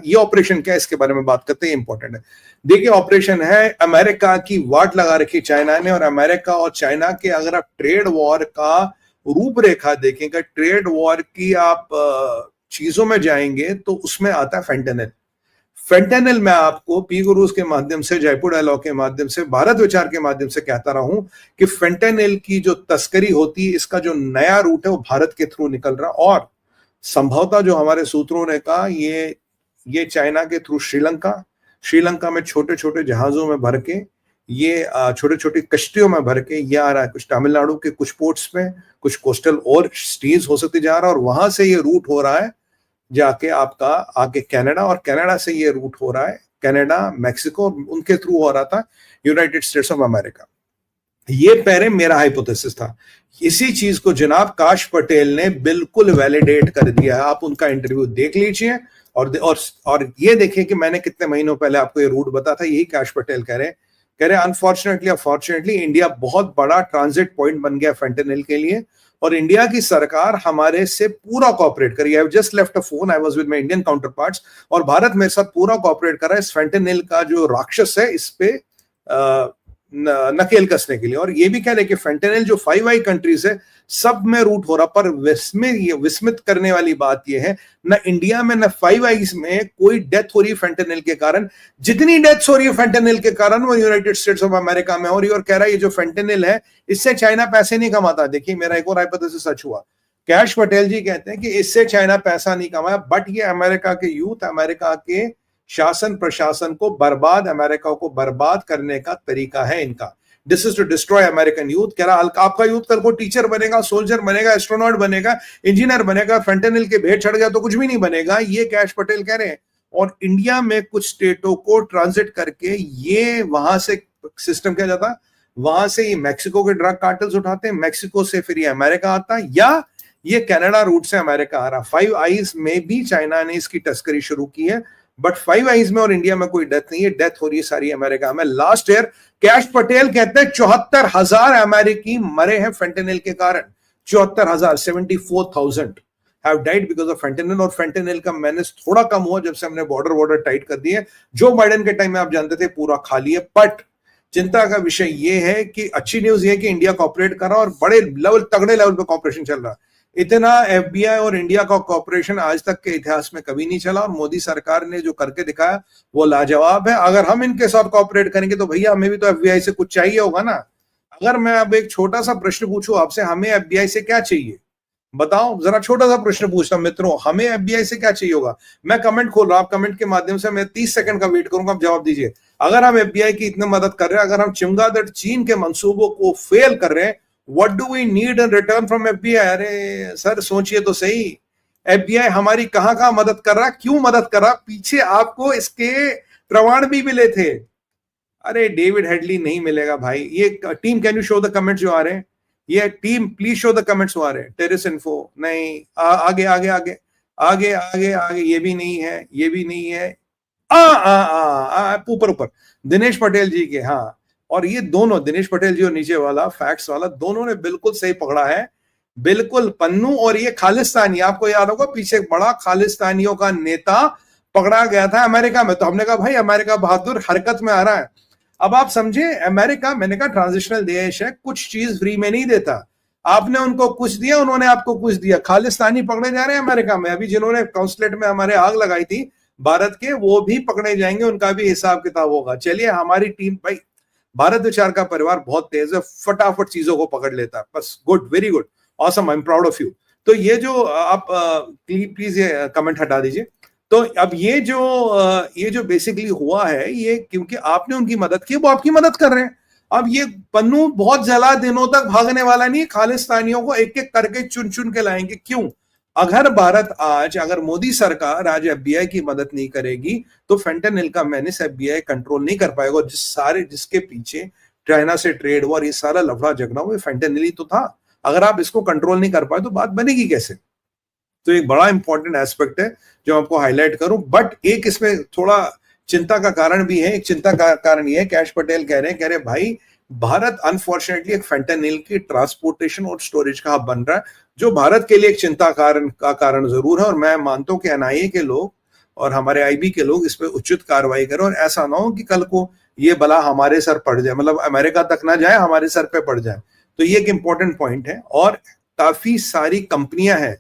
ये ऑपरेशन क्या है इसके बारे में बात करते हैं, इंपॉर्टेंट है। देखिए ऑपरेशन है, अमेरिका की वाट लगा रखी चाइना ने, और अमेरिका और चाइना के अगर आप ट्रेड वॉर का रूपरेखा देखेंगे, ट्रेड वॉर की आप चीजों में जाएंगे तो उसमें आता है फेंटेनिल। फेंटेनिल मैं आपको पी गुरुज के माध्यम से, जयपुर डायलॉग के माध्यम से, भारत विचार के माध्यम से कहता रहा हूं कि फेंटेनिल की जो तस्करी होती है, इसका जो नया रूट है वो भारत के थ्रू निकल रहा, और संभवतः जो हमारे सूत्रों ने कहा ये चाइना के थ्रू श्रीलंका में छोटे छोटे जहाजों में भर के, ये छोटे छोटी कश्तियों में भर के ये आ रहा है, कुछ तमिलनाडु के कुछ पोर्ट्स में, कुछ कोस्टल और सिटीज हो सकती जा रहा है, और वहां से ये रूट हो रहा है जाके आपका आगे कनाडा, और कनाडा से ये रूट हो रहा है कनाडा, मैक्सिको, उनके थ्रू हो रहा था यूनाइटेड स्टेट्स ऑफ अमेरिका। ये पहले मेरा हाइपोथेसिस था। इसी चीज को जनाब काश पटेल ने बिल्कुल वैलिडेट कर दिया है। आप उनका इंटरव्यू देख लीजिए और ये देखिए कि मैंने कितने महीनों पहले आपको ये रूट बताया था। यही काश पटेल कह रहे अनफॉर्चुनेटली अफॉर्चुनेटली इंडिया बहुत बड़ा ट्रांजिट पॉइंट बन गया फेंटेनिल के लिए, और इंडिया की सरकार हमारे से पूरा कोऑपरेट करी। I just left a phone, I was with my Indian counterparts, और भारत मेरे साथ पूरा कोऑपरेट कर रहा है इस फेंटेनिल का जो राक्षस है इस पे नकेल कसने के लिए। और ये भी कह रहे कि फेंटेनिल जो 5 कंट्रीज है सब में रूट हो रहा, पर विस्मित करने वाली बात यह है न इंडिया में न 5 में कोई डेथ हो रही है फेंटेनिल के कारण। जितनी डेथ हो रही है फेंटेनिल के कारण वो यूनाइटेड स्टेट्स ऑफ अमेरिका में हो रही है। और कह रहा है ये जो फेंटेनिल है इससे चाइना पैसे नहीं कमाता। देखिए मेरा एक और हाइपोथेसिस सच हुआ। कैश पटेल जी कहते हैं कि इससे चाइना पैसा नहीं कमाया, बट ये अमेरिका के यूथ, अमेरिका के शासन प्रशासन को बर्बाद, अमेरिका को बर्बाद करने का तरीका है इनका। This is to destroy American youth. कह रहा आपका यूथ कल को टीचर बनेगा, सोल्जर बनेगा, एस्ट्रोनॉट बनेगा, इंजीनियर बनेगा, फेंटेनिल के भेंट चढ़ गया तो कुछ भी नहीं बनेगा, ये कैश पटेल कह रहे हैं। और इंडिया में कुछ स्टेटों को ट्रांजिट करके ये वहां से सिस्टम किया जाता है, वहां से ये मैक्सिको के ड्रग कार्टल्स उठाते हैं, मैक्सिको से फिर ये अमेरिका आता है, या ये कनाडा रूट से अमेरिका आ रहा। 5 आइज में भी चाइना ने इसकी तस्करी शुरू की है, बट 5 आइज में और इंडिया में कोई डेथ नहीं है, डेथ हो रही है सारी अमेरिका में। लास्ट ईयर कैश पटेल कहते हैं 74,000 अमेरिकी मरे हैं फेंटेनिल के कारण। 74,000, 74,000 have died because of fentanyl. और फेंटेनिल का मैनेज थोड़ा कम हुआ जब से हमने बॉर्डर टाइट कर दिए। जो बाइडेन के टाइम में आप जानते थे पूरा खाली है। बट चिंता का विषय यह है कि अच्छी न्यूज ये कि इंडिया कॉपरेट कर रहा है और बड़े लेवल, तगड़े लेवल पे कॉपरेशन चल रहा है। इतना एफबीआई और इंडिया का कॉपरेशन आज तक के इतिहास में कभी नहीं चला, और मोदी सरकार ने जो करके दिखाया वो लाजवाब है। अगर हम इनके साथ कॉपरेट करेंगे तो भैया हमें भी तो एफबीआई से कुछ चाहिए होगा ना। अगर मैं अब एक छोटा सा प्रश्न पूछूं आपसे, हमें एफबीआई से क्या चाहिए बताओ जरा, छोटा सा प्रश्न पूछता मित्रों, हमें एफबीआई से क्या चाहिए होगा। मैं कमेंट खोल रहा हूं, आप कमेंट के माध्यम से मैं 30 सेकंड का वेट करूंगा, आप जवाब दीजिए। अगर हम एफबीआई की इतनी मदद कर रहे हैं, अगर हम चमगादड़ चीन के मंसूबों को फेल कर रहे हैं, What do we need in return from FBI? अरे सर सोचिए तो सही, FBI हमारी कहां मदद कर रहा, क्यों मदद कर रहा, पीछे आपको इसके प्रमाण भी मिले थे। अरे डेविड हेडली नहीं मिलेगा भाई। ये team, can you show the comments जो आ रहे हैं, ये team please show the comments जो आ रहे हैं। टेरिस इन्फो नहीं, आगे आगे आगे आगे आगे आगे, ये भी नहीं है, ये भी नहीं है, ऊपर दिनेश पटेल जी के, हाँ। और ये दोनों, दिनेश पटेल जी और नीचे वाला फैक्ट्स वाला, दोनों ने बिल्कुल सही पकड़ा है, बिल्कुल। पन्नू और ये खालिस्तानी, आपको याद होगा पीछे बड़ा खालिस्तानियों का नेता पकड़ा गया था अमेरिका में, तो हमने कहा भाई अमेरिका बहादुर हरकत में आ रहा है। अब आप समझे, अमेरिका, मैंने कहा ट्रांजिशनल देश है, कुछ चीज फ्री में नहीं देता। आपने उनको कुछ दिया, उन्होंने आपको कुछ दिया। खालिस्तानी पकड़े जा रहे हैं अमेरिका में। अभी जिन्होंने काउंसलेट में हमारे आग लगाई थी भारत के, वो भी पकड़े जाएंगे, उनका भी हिसाब किताब होगा। चलिए, हमारी टीम, भाई भारत विचार का परिवार बहुत तेज है, फटाफट चीजों को पकड़ लेता है, बस good, very good, awesome, I am proud of you. तो ये जो आप प्लीज ये कमेंट हटा दीजिए। तो अब ये जो बेसिकली हुआ है, ये क्योंकि आपने उनकी मदद की, वो आपकी मदद कर रहे हैं। अब ये पन्नू बहुत ज्यादा दिनों तक भागने वाला नहीं, खालिस्तानियों को एक एक करके चुन चुन के लाएंगे। क्यों? अगर भारत आज, अगर मोदी सरकार आज एफबीआई की मदद नहीं करेगी तो फेंटेनिल का मैनेज एफबीआई कंट्रोल नहीं कर पाएगा। जिसके पीछे चाइना से ट्रेड वॉर, ये सारा लफड़ा झगड़ा, वो फेंटेनिल ही तो था। अगर आप इसको कंट्रोल नहीं कर पाए तो बात बनेगी कैसे? तो एक बड़ा इंपॉर्टेंट एस्पेक्ट है जो आपको हाईलाइट करूं। बट एक इसमें थोड़ा चिंता का कारण भी है। एक चिंता का कारण ये है, कैश पटेल कह रहे भाई भारत अनफॉर्चुनेटली एक फेंटेनिल की ट्रांसपोर्टेशन और स्टोरेज का हब बन रहा है, जो भारत के लिए एक चिंता का कारण जरूर है। और मैं मानता हूं कि एनआईए के लोग और हमारे आईबी के लोग इस पे उचित कार्रवाई करें, और ऐसा ना हो कि कल को ये बला हमारे सर पड़ जाए, मतलब अमेरिका तक ना जाए, हमारे सर पे पड़ जाए। तो ये एक इंपॉर्टेंट पॉइंट है। और काफी सारी कंपनियां हैं,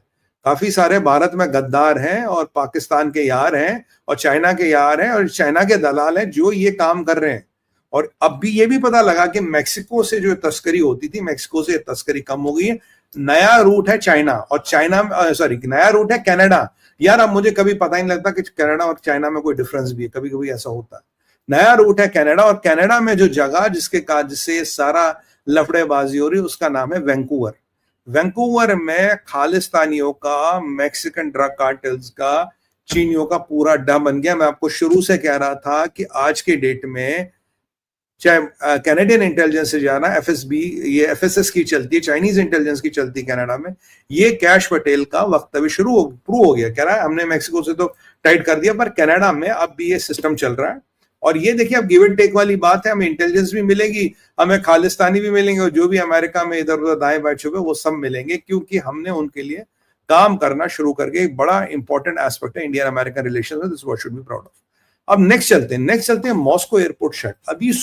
काफी सारे भारत में गद्दार हैं और पाकिस्तान के यार हैं और चाइना के यार हैं और चाइना के दलाल हैं जो ये काम कर रहे हैं। और अब भी ये भी पता लगा कि मैक्सिको से जो तस्करी होती थी, मैक्सिको से तस्करी कम हो गई है। नया रूट है चाइना, और चाइना सॉरी नया रूट है कनाडा। यार अब मुझे कभी पता ही नहीं लगता कि कनाडा और चाइना में कोई डिफरेंस भी है, कभी कभी ऐसा होता है। नया रूट है कनाडा, और कनाडा में जो जगह जिससे सारा लफड़ेबाजी हो रही है उसका नाम है वैंकूवर। वैंकूवर में खालिस्तानियों का, मैक्सिकन ड्रग कार्टेल्स का, चीनियों का पूरा अड्डा बन गया। मैं आपको शुरू से कह रहा था कि आज के डेट में चाहे कैनेडियन इंटेलिजेंस से जाना, एफएसबी, ये एफएसएस की चलती है, चाइनीज इंटेलिजेंस की चलती है कनाडा में। ये कैश पटेल का वक्तव्य प्रूव हो गया, कह रहा है हमने मैक्सिको से तो टाइट कर दिया, पर कनाडा में अब भी ये सिस्टम चल रहा है। और ये देखिए अब गिव एंड टेक वाली बात है, हमें इंटेलिजेंस भी मिलेगी, हमें खालिस्तानी भी मिलेंगे, और जो भी अमेरिका में इधर उधर दाएं बाएं छुपे वो सब मिलेंगे, क्योंकि हमने उनके लिए काम करना शुरू करके। एक बड़ा इंपॉर्टेंट एस्पेक्ट है इंडियन अमेरिकन रिलेशन में, this what should be proud of. अब नेक्स्ट चलते हैं मॉस्को एयरपोर्ट शट। अभी